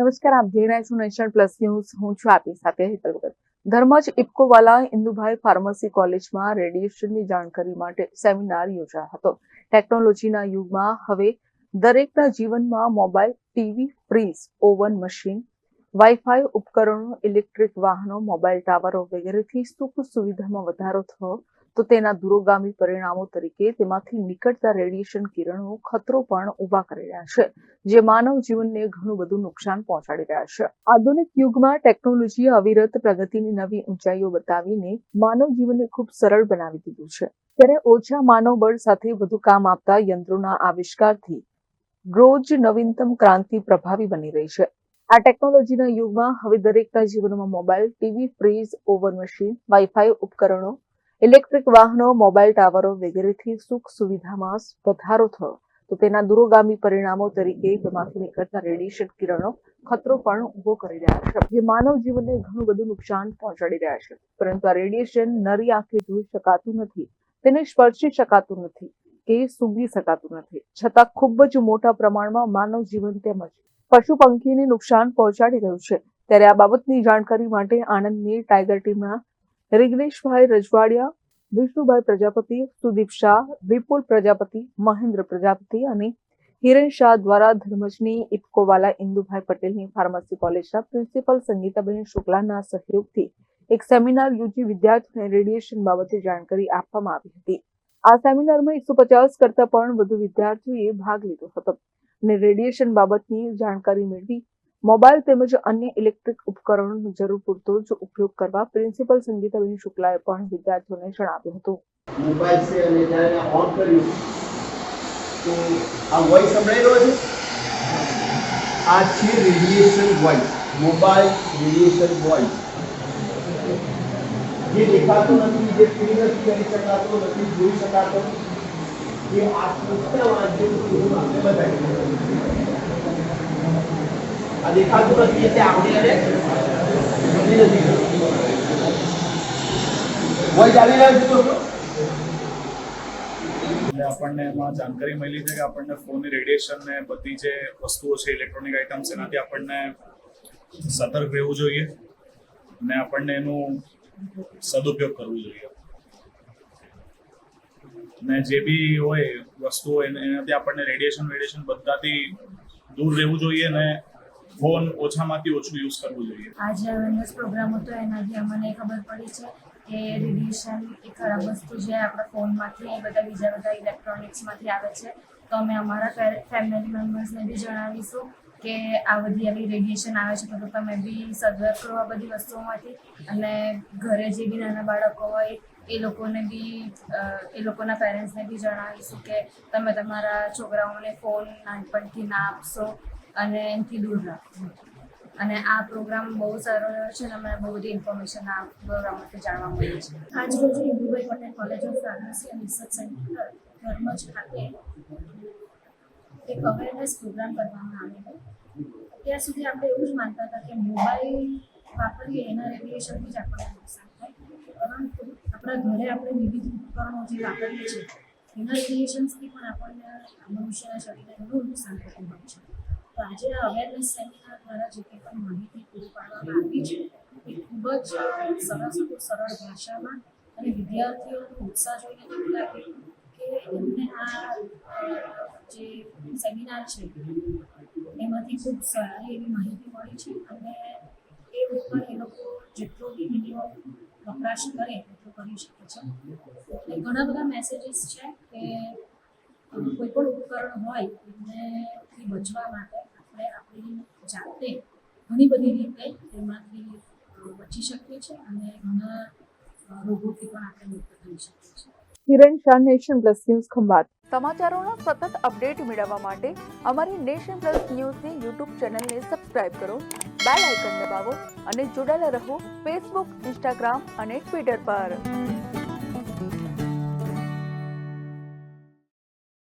નમસ્કાર, આપ જોઈ રહ્યા છો નેશન પ્લસ ન્યૂઝ. હું છું આપની સાથે હેતલ ભગત. ધર્મજ ઇફકોવાલા ઇન્દુભાઈ ફાર્મસી કોલેજમાં રેડિયેશનની જાણકારી માટે સેમિનાર યોજાયો હતો. ટેકનોલોજીના યુગમાં હવે દરેકના જીવનમાં mobile, TV, fridge, oven, machine, wifi ઉપકરણો, ઇલેક્ટ્રિક વાહનો, મોબાઈલ ટાવરો વગેરેથી સુખ સુવિધામાં વધારો થયો તો તેના દૂરોગામી પરિણામો તરીકે તેમાંથી નીકળતા રેડિયેશન કિરણો ખતરો પણ ઉભા કરી રહ્યા છે, જે માનવ જીવનને ઘણું બધું નુકસાન પહોંચાડી રહ્યા છે. આધુનિક યુગમાં ટેકનોલોજીએ અવિરત પ્રગતિની નવી ઊંચાઈઓ બતાવીને માનવ જીવનને ખૂબ સરળ બનાવી દીધું છે. ત્યારે ઓછા માનવ બળ સાથે વધુ કામ આપતા યંત્રોના આવિષ્કારથી રોજ નવીનતમ ક્રાંતિ પ્રભાવી બની રહી છે. આ ટેકનોલોજીના યુગમાં હવે દરેકના જીવનમાં mobile, TV, fridge, oven, machine, wifi ઉપકરણો, ઇલેક્ટ્રિક વાહનો, મોબાઈલ ટાવરો વગેરેથી સુખ સુવિધામાં વધારો થયો તો તેના દૂરોગામી પરિણામો તરીકે તેમાંથી નીકળતા રેડિયેશન કિરણો ખતરો પણ ઉભો કરી રહ્યા છે, જે માનવ જીવનને ઘણું બધું નુકસાન પહોંચાડી રહ્યા છે. પરંતુ આ રેડિયેશન નરી આંખે જોઈ શકાતું નથી, તેને સ્પર્શી શકાતું નથી કે સૂંઘી શકાતું નથી, છતાં ખૂબ જ મોટા પ્રમાણમાં માનવ જીવન તેમજ પશુ પંખીને નુકસાન પહોંચાડી રહ્યું છે. ત્યારે આ બાબતની જાણકારી માટે આણંદની ટાઈગર ટીમના રિગ્નેશભાઈ રજવાડિયા, વિષ્ણુભાઈ પ્રજાપતિ, સુદીપ શાહ, વિપુલ પ્રજાપતિ, મહેન્દ્ર પ્રજાપતિ અને હિરેન શાહ દ્વારા ધર્મજની ઇફકોવાલા ઇન્દુભાઈ પટેલની ફાર્મસી કોલેજના પ્રિન્સિપલ સંગીતાબેન શુક્લાના સહયોગથી એક સેમિનાર યોજી વિદ્યાર્થીઓને રેડિયેશન બાબતે જાણકારી આપવામાં આવી હતી. આ સેમિનારમાં 150 કરતા પણ વધુ વિદ્યાર્થીઓએ ભાગ લીધો હતો અને રેડિયેશન બાબતની જાણકારી મેળવી મોબાઈલ તેમજ અન્ય ઇલેક્ટ્રિક ઉપકરણોનો જરૂર પૂરતો જ ઉપયોગ કરવા પ્રિન્સિપલ સંગીતાબેન શુક્લાએ પણ વિદ્યાર્થીઓને જણાવ્યું હતું. મોબાઈલ છે અને જ્યારે ઓન કર્યું તો આ વોઇસ સંભળાઈ રહ્યો છે. આ છે radiation voice, mobile radiation voice. જે દેખાતો નથી, જે ફીલ નથી કરી શકાતો નથી, જોઈ શકાતો, એ આ સૂચના માધ્યમથી આપણે બતાવી. આ દેખાતું નથી એટલે આપણે એને સમજી નથી. વોઇસ આવી રહ્યો છે તો આપણને એમાં જાણકારી મળી છે કે આપણને ફોનની રેડિયેશન ને બધી જે વસ્તુઓ છે, ઇલેક્ટ્રોનિક આઇટમ્સ, એનાથી આપણને સતર્ક રહેવું જોઈએ અને આપણને એનું સદુપયોગ કરવો જોઈએ. ને જે બી હોય વસ્તુઓ એનાથી આપણને રેડિયેશન બધાથી દૂર રહેવું જોઈએ અને ફોન ઓછામાંથી ઓછું યુઝ કરવું જોઈએ. આજે અવેરનેસ પ્રોગ્રામ હતો, એનાથી અમને ખબર પડી છે કે રેડિયેશન એ ખરાબ વસ્તુ છે આપણા ફોનમાંથી, બીજા બધા ઇલેક્ટ્રોનિક્સમાંથી આવે છે. તો અમે અમારા ફેમિલી મેમ્બર્સને બી જણાવીશું કે આ બધી આવી રેડિયેશન આવે છે, તો તમે બી સદવ્યવ કરો આ બધી વસ્તુઓમાંથી. અને ઘરે જે બી નાના બાળકો હોય એ લોકોને બી એ લોકોના પેરેન્ટ્સને બી જણાવીશું કે તમે તમારા છોકરાઓને ફોન નાનપણથી ના આપશો અને એનાથી દૂર રાખો. અને આ પ્રોગ્રામ બહુ સારો રહ્યો છે અને અમને બહુ બધી ઇન્ફોર્મેશન આ પ્રોગ્રામમાંથી જાણવા મળી છે. આજ રોજ Indubhai Patel college of pharmacy and research centre Dharmaj ખાતે એક અવેરનેસ પ્રોગ્રામ કરવામાં આવેલો. ત્યાં સુધી આપણે એવું જ માનતા હતા કે મોબાઈલ વાપરીએ એના રેડિયેશનથી જ આપણને નુકસાન થાય, પરંતુ આપણા ઘરે આપણે વિવિધ ઉપકરણો જે વાપરીએ છીએ એના રેડિયેશન્સથી પણ આપણને મનુષ્યના શરીરને ઘણું નુકસાન થતું હોય છે. તો આજે આ અવેરનેસ સેમિનાર દ્વારા જે કંઈ પણ માહિતી પૂરી પાડવામાં આવી છે એ ખૂબ જ સરળ ભાષામાં, અને વિદ્યાર્થીઓનો ઉત્સાહ જોઈને એવું લાગ્યું કે એમને આ જે સેમિનાર છે એમાંથી ખૂબ સારી એવી માહિતી મળી છે. અને એ ઉપર એ લોકો જેટલો બી મિનિમમ વપરાશ કરે એટલું કરી શકે છે. એટલે ઘણા બધા મેસેજીસ છે કે કોઈ પણ ઉપકરણ હોય એનાથી બચવા માટે આપણે આપણી જાતે ઘણી બધી રીતે એમાંથી બચી શકીએ છીએ અને ઘણા રોગોથી પણ આપણે મુક્ત થઈ શકીએ છીએ. Hiren Shah, Nation Plus News, Khambhat. સમાચારોના સતત અપડેટ મેળવવા માટે અમારી નેશન પ્લસ ન્યૂઝની યુટ્યુબ ચેનલને સબસ્ક્રાઇબ કરો, બેલ આઇકન દબાવો અને જોડાયેલા રહો ફેસબુક, ઇન્સ્ટાગ્રામ અને ટ્વિટર પર.